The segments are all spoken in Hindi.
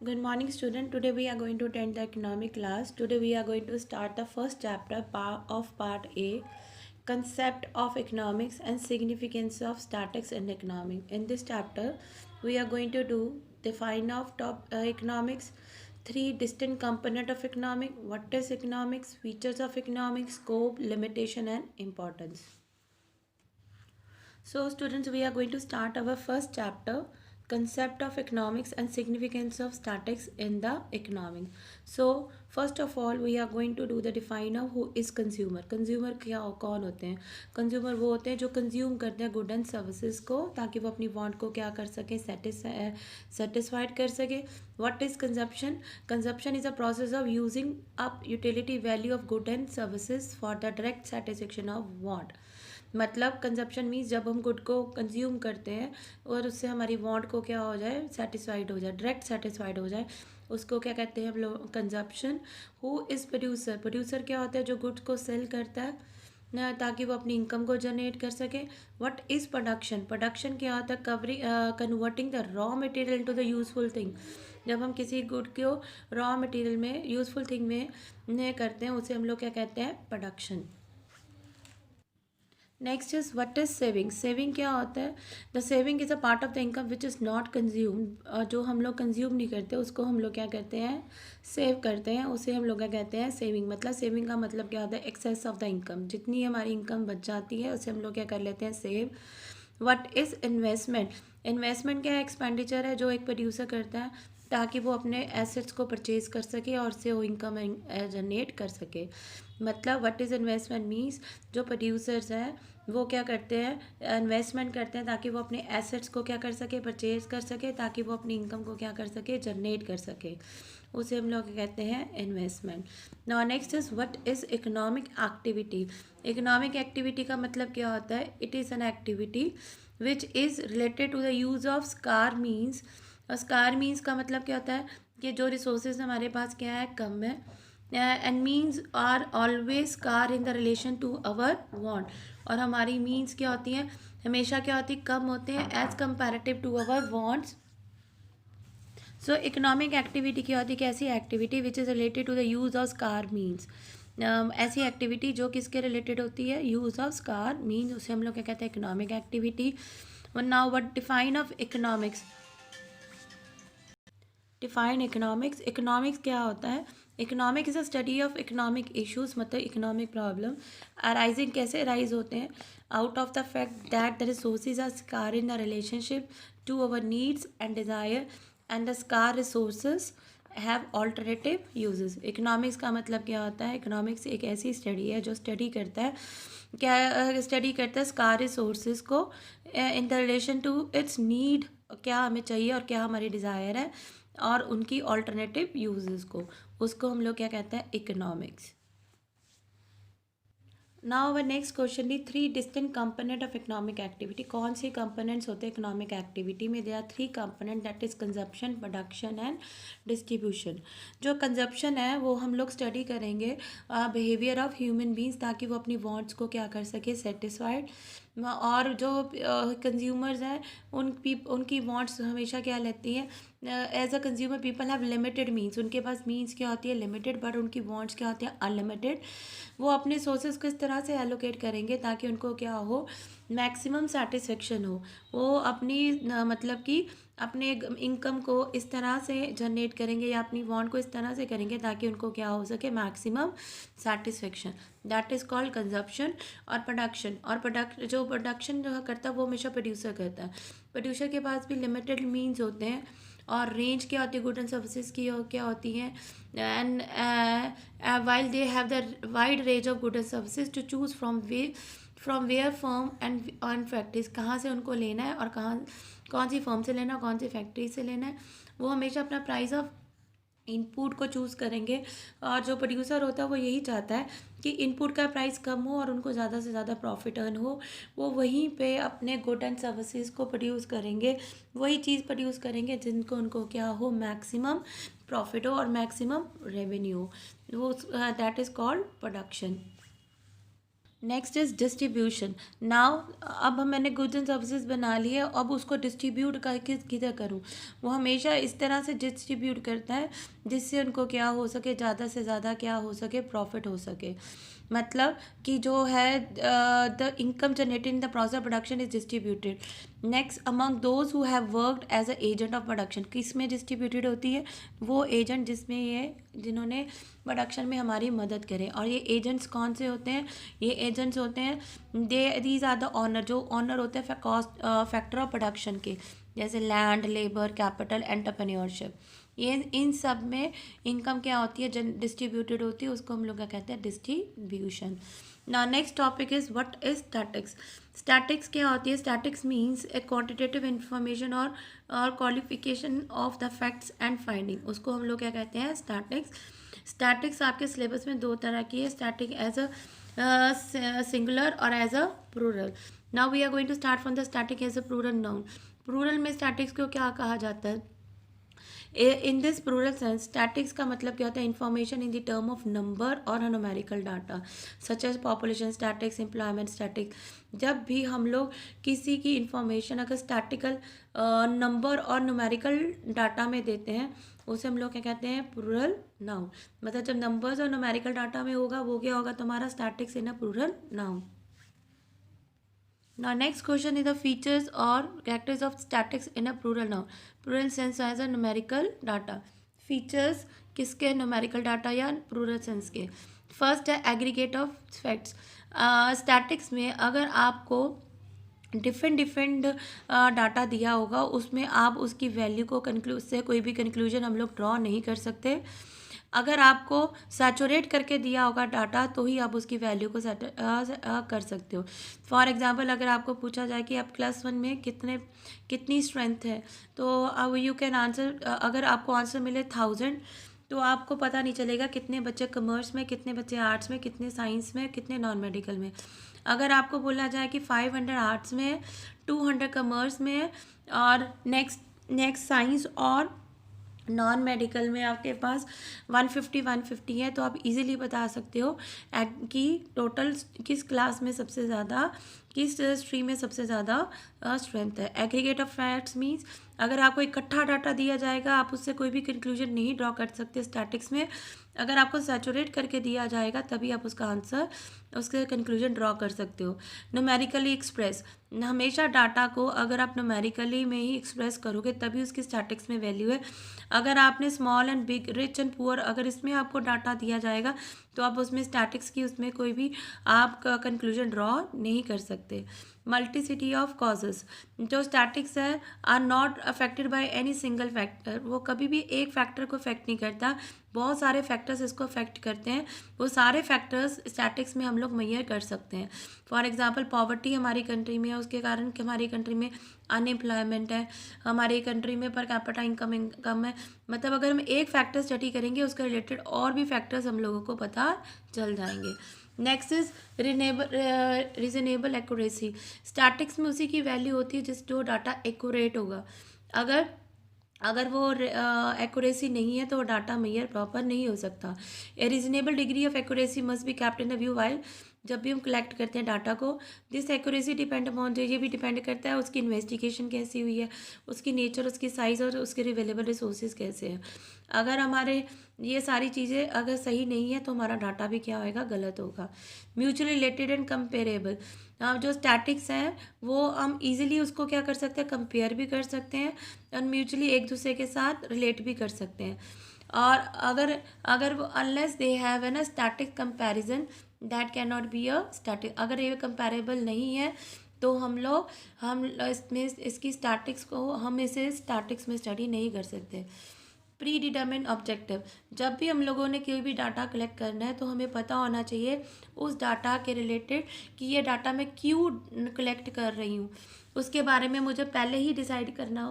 Good morning, student. Today we are going to attend the economic class. Today we are going to start the first chapter of part A, concept of economics and significance of statics in economics. In this chapter, we are going to do define of top economics, three distinct component of economic, what is economics, features of economics, scope, limitation, and importance. So students, we are going to start our first chapter, concept of economics and significance of statics in the economics. So first of all we are going to do the define of who is consumer. Consumer क्या कौन होते हैं? कंज्यूमर वो होते हैं जो कंज्यूम करते हैं गुड एंड सर्विसेज को ताकि वो अपनी वांट को क्या कर सके, सेटिस्फाइड कर सके. What is consumption? Consumption is a process of using up utility value of good and services for the direct satisfaction of want. मतलब कंजप्शन मीन्स जब हम गुड को कंज्यूम करते हैं और उससे हमारी वांट को क्या हो जाए, सेटिस्फाइड हो जाए, डायरेक्ट सेटिस्फाइड हो जाए, उसको क्या कहते हैं हम लोग, consumption. Who is producer? Producer क्या होता है? जो गुड्स को सेल करता है ना ताकि वो अपनी इनकम को जनरेट कर सके. What is production? प्रोडक्शन क्या होता है? Covering converting the raw material to the useful thing. जब हम किसी गुड को रॉ मटेरियल में यूजफुल थिंग में करते हैं उसे हम लोग क्या कहते हैं? Production. Next is what is saving? Saving क्या होता है? The saving is a part of the income which is not consume. जो हम लोग कंज्यूम नहीं करते उसको हम लोग क्या करते हैं? सेव करते हैं. उसे हम लोग क्या कहते हैं? सेविंग. मतलब सेविंग का मतलब क्या होता है? Excess of the income. जितनी हमारी इनकम बच जाती है उसे हम लोग क्या कर लेते हैं? Save. What is investment? Investment क्या है? एक्सपेंडिचर है जो एक प्रोड्यूसर करता है ताकि वो अपने एसेट्स को परचेज कर सके और से वो इनकम जनरेट कर सके. मतलब व्हाट इज़ इन्वेस्टमेंट मीन्स जो प्रोड्यूसर्स हैं वो क्या करते हैं? इन्वेस्टमेंट करते हैं ताकि वो अपने एसेट्स को क्या कर सके? परचेज कर सके ताकि वो अपनी इनकम को क्या कर सके? जनरेट कर सके. उसे हम लोग कहते हैं investment. Now next is what is economic activity? Economic activity का मतलब क्या होता है? It is an activity which is related to the use of scarce means. Scarce means का मतलब क्या होता है कि जो रिसोर्सेज हमारे पास क्या है? कम है. And means are always scarce in the relation to our want. और हमारी मीन्स क्या होती हैं? हमेशा क्या होती है? कम होते हैं as comparative to our wants. So economic activity क्या होती है? कैसी activity which is related to the use of scarce means. ऐसी एक्टिविटी जो किसके रिलेटेड होती है? Use of scarce means. उसे हम लोग क्या कहते हैं? Economic activity. Now what define of economics? Define economics. Economics क्या होता है? Economic is a study of economic issues. मतलब इकोनॉमिक प्रॉब्लम अराइजिंग कैसे अराइज होते हैं? Out of the fact that the resources are scarce in the relationship to our needs and desire and the scarce resources have alternative uses. Economics का मतलब क्या होता है? इकोनॉमिक्स एक ऐसी स्टडी है जो स्टडी करता है क्या? स्टडी करता है स्कार रिसोर्सेज को in the relation to its need. क्या हमें चाहिए और क्या हमारी डिज़ायर है और उनकी ऑल्टरनेटिव यूजेस को, उसको हम लोग क्या कहते हैं? Economics. Now our next question the three distinct component of economic activity. कौन से कंपोनेंट्स होते हैं इकोनॉमिक एक्टिविटी में? They are three component that is consumption, production and distribution. जो कंजप्शन है वो हम लोग स्टडी करेंगे बिहेवियर ऑफ ह्यूमन बींग्स ताकि वो अपनी वांट्स को क्या कर सके? सेटिस्फाइड. और जो कंज्यूमर्स हैं उनकी वांट्स हमेशा क्या लेती हैं? As a consumer people have limited means. उनके पास मीन्स क्या होती है? लिमिटेड. बट उनकी वांट्स क्या होती है? अनलिमिटेड. वो अपने सोर्सेज को इस तरह से एलोकेट करेंगे ताकि उनको क्या हो? मैक्सिमम सेटिस्फेक्शन हो. वो अपनी मतलब कि अपने इनकम को इस तरह से जनरेट करेंगे या अपनी वांट को इस तरह से करेंगे ताकि उनको क्या हो सके? Maximum satisfaction. That is called consumption. और प्रोडक्शन. और प्रोडक्शन जो करता है वो हमेशा प्रोड्यूसर करता है. प्रोड्यूसर के पास भी लिमिटेड मीन्स होते हैं और रेंज क्या होती है गुड एंड सर्विसेज की क्या होती हैं? And while they have the wide range of good and services to choose from where firm and factories. कहाँ से उनको लेना है और कौन सी फर्म से लेना है, कौन सी फैक्ट्री से लेना है. वो हमेशा अपना प्राइस ऑफ इनपुट को चूज़ करेंगे. और जो प्रोड्यूसर होता है वो यही चाहता है कि इनपुट का प्राइस कम हो और उनको ज़्यादा से ज़्यादा प्रॉफिट अर्न हो. वो वहीं पे अपने गुड एंड सर्विसेज को प्रोड्यूस करेंगे, वही चीज़ प्रोड्यूस करेंगे जिनको उनको क्या हो? मैक्सिमम प्रॉफिट हो और मैक्सिमम रेवेन्यू हो. वो that is called production. Next is distribution. Now अब मैंने गुड्स एंड सर्विसेज बना लिए, अब उसको डिस्ट्रीब्यूट करके किधर करूँ। वो हमेशा इस तरह से डिस्ट्रीब्यूट करता है जिससे उनको क्या हो सके, ज़्यादा से ज़्यादा क्या हो सके, प्रॉफिट हो सके। मतलब कि जो है the income generated in the process of production is distributed next among those who have worked as a agent of production. किस में डिस्ट्रीब्यूटेड होती है? वो एजेंट जिसमें ये जिन्होंने प्रोडक्शन में हमारी मदद करें। और ये एजेंट्स कौन से होते हैं? ये एजेंट्स होते हैं दीज आर द ऑनर, जो ऑनर होते हैं कॉस्ट फैक्टर ऑफ प्रोडक्शन के, जैसे लैंड, लेबर, कैपिटल, एंटरप्रेन्योरशिप। ये इन सब में इनकम क्या होती है, जन डिस्ट्रीब्यूटेड होती है, उसको हम लोग क्या कहते हैं? डिस्ट्रीब्यूशन। ना next topic is what is statics. Statics क्या होती है? स्टैटिक्स मीन्स ए क्वांटिटेटिव इंफॉर्मेशन और qualification of the facts and finding, उसको हम लोग क्या कहते हैं? स्टैटिक्स। स्टैटिक्स आपके सिलेबस में दो तरह की है, स्टैटिक एज अ सिंगुलर और as a plural. Now we are going to start from the static as a plural noun. Plural में स्टैटिक्स को क्या कहा जाता है? In this plural sense statics का मतलब क्या होता है? Information in the term of number और numerical data such as population statics, employment statics. जब भी हम लोग किसी की इंफॉर्मेशन अगर स्टैटिकल नंबर और न्यूमेरिकल डाटा में देते हैं, उसे हम लोग क्या कहते हैं? Plural noun. मतलब जब नंबर्स और न्यूमेरिकल डाटा में होगा वो क्या होगा? तुम्हारा statics in a plural noun. Now next question is the features or characters of statics in a plural noun. Plural sense as a numerical data. Features किसके? numerical data या plural sense के? फर्स्ट है एग्रीगेट ऑफ फैक्ट्स। स्टैटिक्स में अगर आपको डिफरेंट डाटा दिया होगा, उसमें आप उसकी वैल्यू को से कोई भी कंक्लूजन हम लोग ड्रॉ नहीं कर सकते। अगर आपको सैचुरेट करके दिया होगा डाटा तो ही आप उसकी वैल्यू को कर सकते हो। फॉर एग्जांपल अगर आपको पूछा जाए कि आप क्लास 1 में कितनी स्ट्रेंथ है, तो अब यू कैन आंसर, अगर आपको आंसर मिले 1000, तो आपको पता नहीं चलेगा कितने बच्चे कॉमर्स में, कितने बच्चे आर्ट्स में, कितने साइंस में, कितने नॉन मेडिकल में। अगर आपको बोला जाए कि 500 आर्ट्स में है, 200 कॉमर्स में है और नेक्स्ट साइंस और नॉन मेडिकल में आपके पास 150 है, तो आप इजीली बता सकते हो कि टोटल किस क्लास में सबसे ज़्यादा, किस स्ट्रीम में सबसे ज़्यादा स्ट्रेंथ है। एग्रीगेट ऑफ फैक्ट्स मीन्स अगर आपको इकट्ठा डाटा दिया जाएगा आप उससे कोई भी कंक्लूजन नहीं ड्रॉ कर सकते स्टैटिक्स में। अगर आपको सैचुरेट करके दिया जाएगा तभी आप उसका आंसर, उसके कंक्लूजन ड्रॉ कर सकते हो। न्यूमेरिकली एक्सप्रेस, हमेशा डाटा को अगर आप न्यूमेरिकली में ही एक्सप्रेस करोगे तभी उसकी स्टैटिक्स में वैल्यू है। अगर आपने small and big, rich and poor, अगर इसमें आपको डाटा दिया जाएगा तो आप उसमें स्टैटिक्स की उसमें कोई भी आप कंक्लूजन ड्रॉ नहीं कर सकते। मल्टीसिटी ऑफ कॉजेस, जो स्टैटिक्स है are not affected by any single factor, वो कभी भी एक फैक्टर को अफेक्ट नहीं करता, बहुत सारे फैक्टर्स इसको अफेक्ट करते हैं। वो सारे फैक्टर्स स्टैटिक्स में हम लोग मेजर कर सकते हैं। फॉर एग्जांपल पॉवर्टी हमारी कंट्री में है, उसके कारण कि हमारी कंट्री में अनएम्प्लॉयमेंट है, हमारी कंट्री में पर कैपिटा इनकम कम है। मतलब अगर हम एक फैक्टर स्टडी करेंगे उसके रिलेटेड और भी फैक्टर्स हम लोगों को पता चल जाएंगे। Next is reasonable accuracy. Statics में उसी की वैल्यू होती है जो डाटा एक्यूरेट होगा। अगर वो एक्यूरेसी नहीं है तो वो डाटा मेजर प्रॉपर नहीं हो सकता। ए reasonable degree of accuracy must be kept in the view while, जब भी हम कलेक्ट करते हैं डाटा को, दिस एक्यूरेसी डिपेंड अपॉन, जो ये भी डिपेंड करता है उसकी इन्वेस्टिगेशन कैसी हुई है, उसकी नेचर, उसकी साइज़ और उसके अवेलेबल रिसोर्सेज कैसे हैं। अगर हमारे ये सारी चीज़ें अगर सही नहीं है तो हमारा डाटा भी क्या होएगा? गलत होगा। म्यूचुअली रिलेटेड एंड कंपेरेबल, जो स्टैटिक्स हैं वो हम इजीली उसको क्या कर सकते हैं? कंपेयर भी कर सकते हैं और म्यूचुअली एक दूसरे के साथ रिलेट भी कर सकते हैं। और अगर वो unless they have an a static comparison that can not be a static, अगर ये कंपैरेबल नहीं है तो हम इसमें इसकी स्टैटिक्स को हम इसे स्टैटिक्स में स्टडी नहीं कर सकते। प्री डिटर्मिन ऑब्जेक्टिव, जब भी हम लोगों ने कोई भी डाटा कलेक्ट करना है तो हमें पता होना चाहिए उस डाटा के रिलेटेड कि ये डाटा मैं क्यों कलेक्ट कर रही हूँ, उसके बारे में मुझे पहले ही डिसाइड करना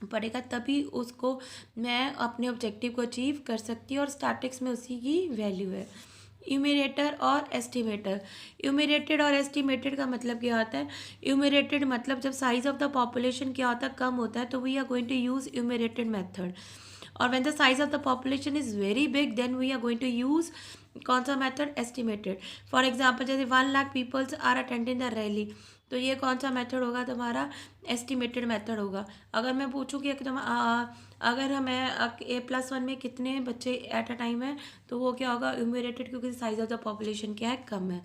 पड़ेगा, तभी उसको मैं अपने ऑब्जेक्टिव को अचीव कर सकती हूँ और स्टैटिक्स में उसी की वैल्यू है। यूमिरेटर और एस्टिमेटर, यूमिरेटेड और एस्टिमेटेड का मतलब क्या होता है? यूमिरेटेड मतलब जब साइज ऑफ द पॉपुलेशन क्या होता है? कम होता है, तो we are going to use enumerated method. और when the size of the population is very big then we are going to use कौन सा मेथड, एस्टिमेटेड। फॉर एग्जाम्पल जैसे 1 lakh peoples are attending the rally, तो ये कौन सा मेथड होगा तुम्हारा, एस्टिमेटेड मेथड होगा। अगर मैं पूछूँ कि अगर हमें A+1 में कितने बच्चे एट अ टाइम है, तो वो क्या होगा, न्यूमरेटेड, क्योंकि साइज ऑफ द पॉपुलेशन क्या है, कम है।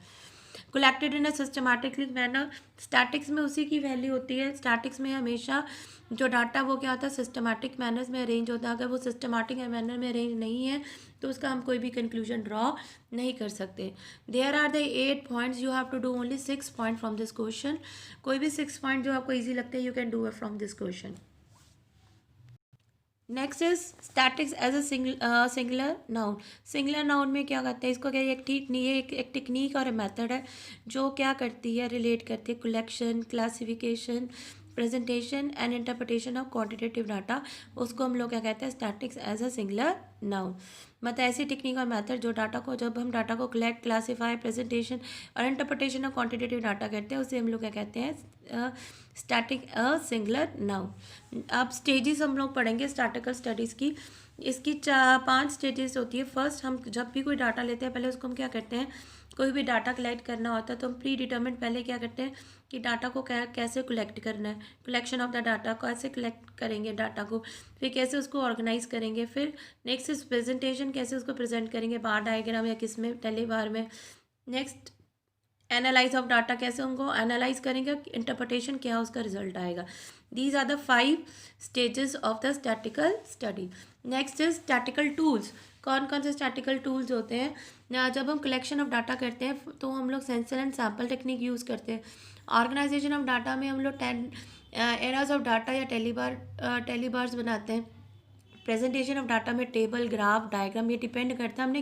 Collected in a systematically manner, statics में उसी की वैल्यू होती है। स्टैटिक्स में हमेशा जो डाटा वो क्या होता है, सिस्टमैटिक मैनर्स में अरेंज होता है। अगर वो सिस्टमैटिक मैनर में अरेंज नहीं है तो उसका हम कोई भी कंक्लूजन ड्रॉ नहीं कर सकते। There are the 8 points, you have to do only 6 point from this question. कोई भी 6 पॉइंट जो आपको ईजी लगते हैं, you can do it from this question. Next is statics as a singular noun. Singular noun में क्या करते हैं, इसको क्या, एक टेक्निक और मेथड है जो क्या करती है, रिलेट करती है collection, classification, presentation and interpretation of quantitative data. उसको हम लोग क्या कहते हैं, statics as a singular noun. मतलब ऐसी टेक्निक और मेथड जो डाटा को, जब हम डाटा को कलेक्ट, क्लासीफाई, प्रेजेंटेशन और इंटरप्रिटेशन ऑफ क्वांटिटेटिव डाटा करते हैं, उसे हम लोग क्या कहते हैं, स्टैटिक अ सिंगुलर नाउन। अब स्टेजेस हम लोग पढ़ेंगे स्टैटिकल स्टडीज़ की। इसकी 5 स्टेजेस होती है। फर्स्ट, हम जब भी कोई डाटा लेते हैं पहले उसको हम क्या करते हैं, कोई भी डाटा कलेक्ट करना होता है तो हम प्री डिटर्मिनेट पहले क्या करते हैं कि डाटा को कैसे कलेक्ट करना है, कलेक्शन ऑफ द डाटा, कैसे कलेक्ट करेंगे डाटा को, फिर कैसे उसको ऑर्गेनाइज करेंगे, फिर नेक्स्ट इज प्रेजेंटेशन, कैसे उसको प्रेजेंट करेंगे, बार डायग्राम या किस में, टेलीबार में। नेक्स्ट एनालाइज ऑफ डाटा, कैसे उनको एनालाइज करेंगे, इंटरप्रिटेशन क्या उसका रिजल्ट आएगा। These are the 5 stages of the statical study. Next is statical tools. कौन कौन से स्टैटिकल टूल्स होते हैं ना, जब हम कलेक्शन ऑफ डाटा करते हैं तो हम लोग sensor and sample technique use करते हैं। ऑर्गेनाइजेशन ऑफ डाटा में हम लोग 10 एराज ऑफ डाटा या टेलीबार्स बनाते हैं। प्रेजेंटेशन ऑफ डाटा में टेबल, ग्राफ, डायग्राम, ये डिपेंड करता है हमने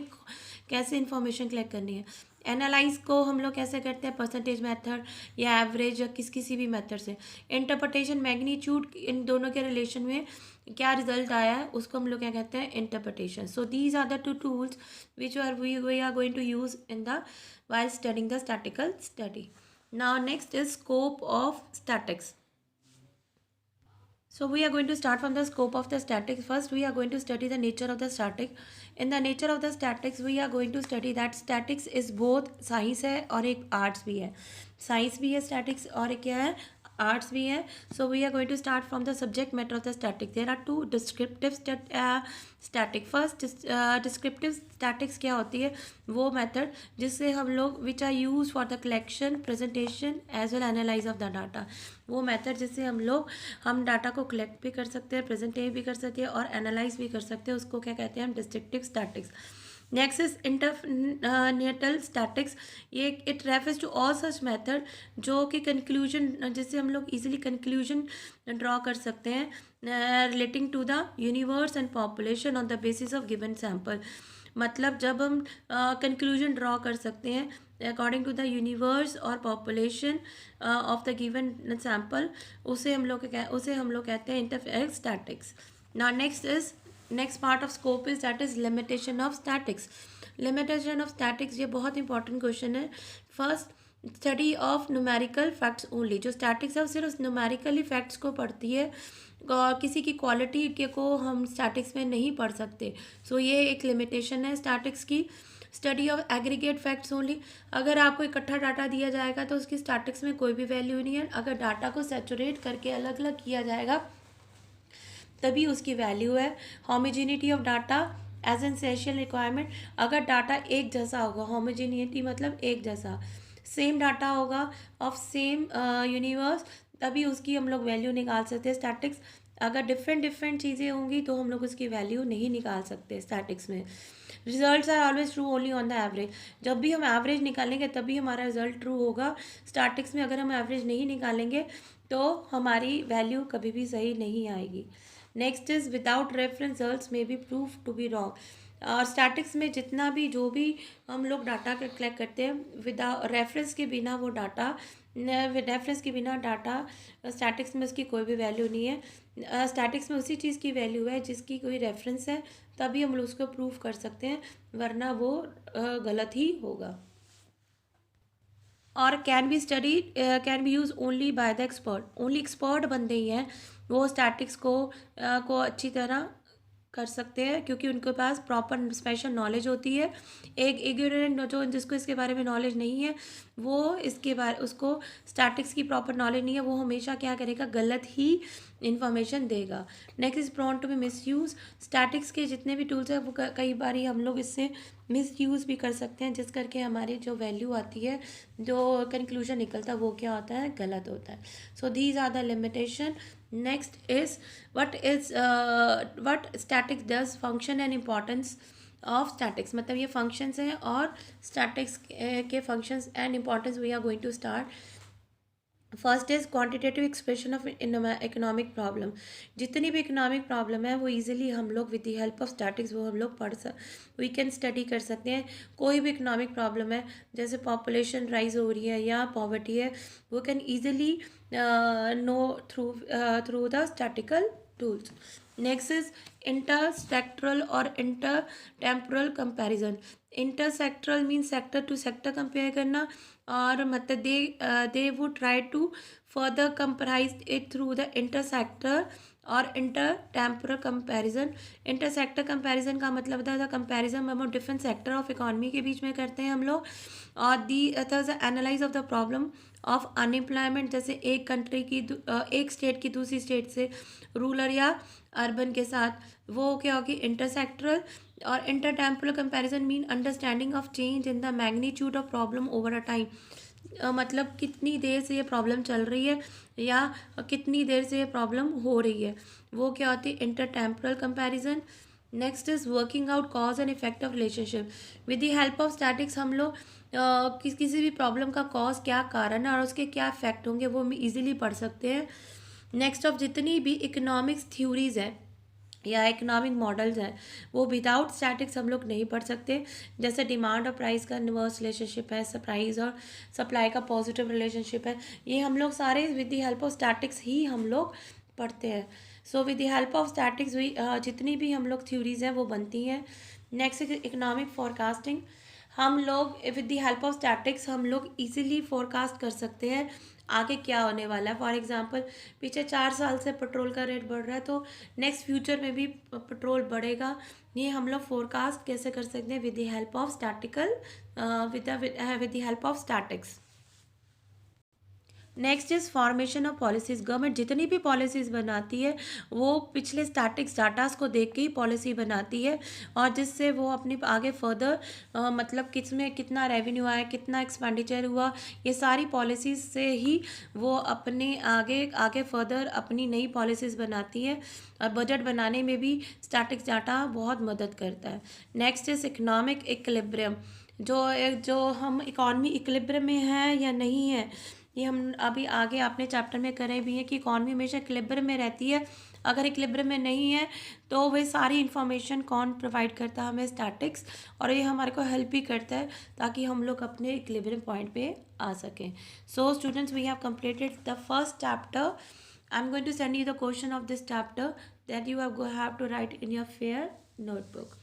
कैसे इन्फॉर्मेशन कलेक्ट करनी है। एनालाइज को हम लोग कैसे करते हैं, परसेंटेज मेथड या एवरेज या किसी भी मेथड से। इंटरप्रिटेशन, मैग्नीट्यूड, इन दोनों के रिलेशन में क्या रिजल्ट आया है उसको हम लोग क्या कहते हैं, interpretation. So these are the 2 tools which we are going to use in the while studying the statical study. Now next is scope of statics. So we are going to start from the scope of the statics. First we are going to study the nature of the static. In the nature of the statics we are going to study that statics is both science है और एक arts भी है। science भी है statics और एक क्या है, arts भी है। So we are going to start from the subject matter of the static. There are 2 descriptive static. First descriptive statics क्या होती है, वो method जिससे हम लोग which are used for the collection, presentation as well analyze of the data. वो मेथड जिससे हम डाटा को कलेक्ट भी कर सकते हैं, प्रेजेंट भी कर सकते हैं और एनालाइज भी कर सकते हैं, उसको क्या कहते हैं हम, descriptive statics. Next is inferential statics. ये it refers to all such method जो कि कंक्लूजन, जिससे हम लोग इजीली कंक्लूजन ड्रॉ कर सकते हैं relating to the universe and population on the basis of given sample. मतलब जब हम कंक्लूजन ड्रॉ कर सकते हैं अकॉर्डिंग टू द यूनिवर्स और population of the given sample, उसे हम लोग कहते हैं interference statics. Now next part of scope is that is limitation of statics. Limitation of statics, ये बहुत इंपॉर्टेंट क्वेश्चन है। First, study of numerical facts only. जो स्टैटिक्स है वो सिर्फ न्यूमेरिकली फैक्ट्स को पढ़ती है और किसी की क्वालिटी के को हम स्टैटिक्स में नहीं पढ़ सकते। सो ये एक लिमिटेशन है स्टैटिक्स की। Study of aggregate facts only. अगर आपको इकट्ठा डाटा दिया जाएगा तो उसकी स्टैटिक्स में कोई भी वैल्यू नहीं है। अगर डाटा को सैचुरेट करके अलग अलग किया जाएगा तभी उसकी वैल्यू है। Homogeneity of data as an essential requirement. अगर डाटा एक जैसा होगा, होमोजेनिटी मतलब एक जैसा, सेम डाटा होगा ऑफ सेम यूनिवर्स, तभी उसकी हम लोग वैल्यू निकाल सकते हैं स्टैटिक्स। अगर डिफरेंट चीज़ें होंगी तो हम लोग उसकी वैल्यू नहीं निकाल सकते स्टैटिक्स में। Results are always true only on the average. जब भी हम एवरेज निकालेंगे तभी हमारा रिजल्ट ट्रू होगा। स्टैटिक्स में अगर हम एवरेज नहीं निकालेंगे तो हमारी वैल्यू कभी भी सही नहीं आएगी। Next is without reference results में be prove to be wrong. और स्टैटिक्स में जितना भी जो भी हम लोग डाटा कलेक्ट करते हैं विदाउट रेफरेंस के बिना वो डाटा रेफरेंस के बिना डाटा स्टैटिक्स में उसकी कोई भी वैल्यू नहीं है। स्टैटिक्स में उसी चीज़ की वैल्यू है जिसकी कोई रेफरेंस है, तभी हम लोग उसको प्रूव कर सकते हैं, वरना वो गलत ही होगा। और can be use only by the expert. Only expert बंदे ही हैं वो स्टैटिक्स को अच्छी तरह कर सकते हैं क्योंकि उनके पास प्रॉपर स्पेशल नॉलेज होती है। एक इग्नोरेंट जो जिसको इसके बारे में नॉलेज नहीं है, वो इसके बारे उसको स्टैटिक्स की प्रॉपर नॉलेज नहीं है, वो हमेशा क्या करेगा, गलत ही इंफॉर्मेशन देगा। Next is prone to be misuse. Statics के जितने भी टूल्स हैं वो कई बार हम लोग इससे मिस यूज़ भी कर सकते हैं, जिस करके हमारी जो वैल्यू आती है, जो कंक्लूजन निकलता है, वो क्या होता है, गलत होता है। So these are the limitation. Next is what statics does, function and importance of statics. मतलब ये फंक्शंस हैं और स्टैटिक्स के functions and importance we are going to start. First is quantitative expression of economic problem. जितनी भी इकोनॉमिक प्रॉब्लम है वो इजीली हम लोग with the help of statics वो हम लोग वी कैन स्टडी कर सकते हैं। कोई भी इकोनॉमिक प्रॉब्लम है, जैसे पॉपुलेशन राइज हो रही है या पॉवर्टी है, वो can easily know through the statical tools. Next is intersectoral और inter temporal comparison. Intersectoral mean sector to sector compare करना, और मतलब they would try to further comparise it through the intersector और inter temporal comparison. Intersector comparison का मतलब होता है कंपैरिजन हम डिफरेंट सेक्टर ऑफ इकोनॉमी के बीच में करते हैं हम लोग। और the analyse of the problem of unemployment, जैसे एक कंट्री की एक स्टेट की दूसरी स्टेट से, रूरल या अर्बन के साथ, वो क्या होगी, इंटरसेक्टरल। और intertemporal comparison mean understanding of change in the magnitude of problem over a time. मतलब कितनी देर से ये प्रॉब्लम चल रही है या कितनी देर से ये प्रॉब्लम हो रही है, वो क्या होती है, intertemporal comparison. Next is working out cause and effect of relationship. With the help of statics हम लोग किसी भी प्रॉब्लम का कॉज क्या कारण है और उसके क्या इफेक्ट होंगे वो हम इजीली पढ़ सकते हैं। नेक्स्ट ऑफ जितनी भी इकोनॉमिक्स थ्योरीज है या इकोनॉमिक मॉडल्स हैं, वो विदाउट स्टैटिक्स हम लोग नहीं पढ़ सकते। जैसे डिमांड और प्राइस का इनवर्स रिलेशनशिप है, प्राइस और सप्लाई का पॉजिटिव रिलेशनशिप है, ये हम लोग सारे with the help of statics ही हम लोग पढ़ते हैं। So with the help of statics जितनी भी हम लोग थ्योरीज हैं वो बनती हैं। Next is economic forecasting. हम लोग with the help of statics हम लोग इजीली फोरकास्ट कर सकते हैं आगे क्या होने वाला है। फॉर एग्जांपल पीछे 4 साल से पेट्रोल का रेट बढ़ रहा है, तो नेक्स्ट फ्यूचर में भी पेट्रोल बढ़ेगा। ये हम लोग फोरकास्ट कैसे कर सकते हैं, with the help of statistical with the help of statics. Next is formation of policies. Government जितनी भी पॉलिसीज़ बनाती है वो पिछले स्टैटिक्स डाटास को देख के ही पॉलिसी बनाती है, और जिससे वो अपनी आगे फर्दर मतलब किसमें कितना रेवेन्यू आया, कितना एक्सपेंडिचर हुआ, ये सारी पॉलिसीज़ से ही वो अपने आगे आगे फर्दर अपनी नई पॉलिसीज़ बनाती है। और बजट बनाने में भी स्टैटिक्स डाटा बहुत मदद करता है। Next is economic equilibrium. जो हम इकॉनमी इक्विलिब्रियम में है या नहीं है, ये हम अभी आगे अपने चैप्टर में करें भी है कि इकॉनमी हमेशा इक्विलिब्रियम में रहती है। अगर इक्विलिब्रियम में नहीं है तो वे सारी इन्फॉर्मेशन कौन प्रोवाइड करता है, हमें स्टैटिक्स, और ये हमारे को हेल्प भी करता है ताकि हम लोग अपने इक्विलिब्रियम पॉइंट पे आ सकें। So students, we have completed the first chapter. I'm going to send you the question of this chapter that you have to write in your fair notebook.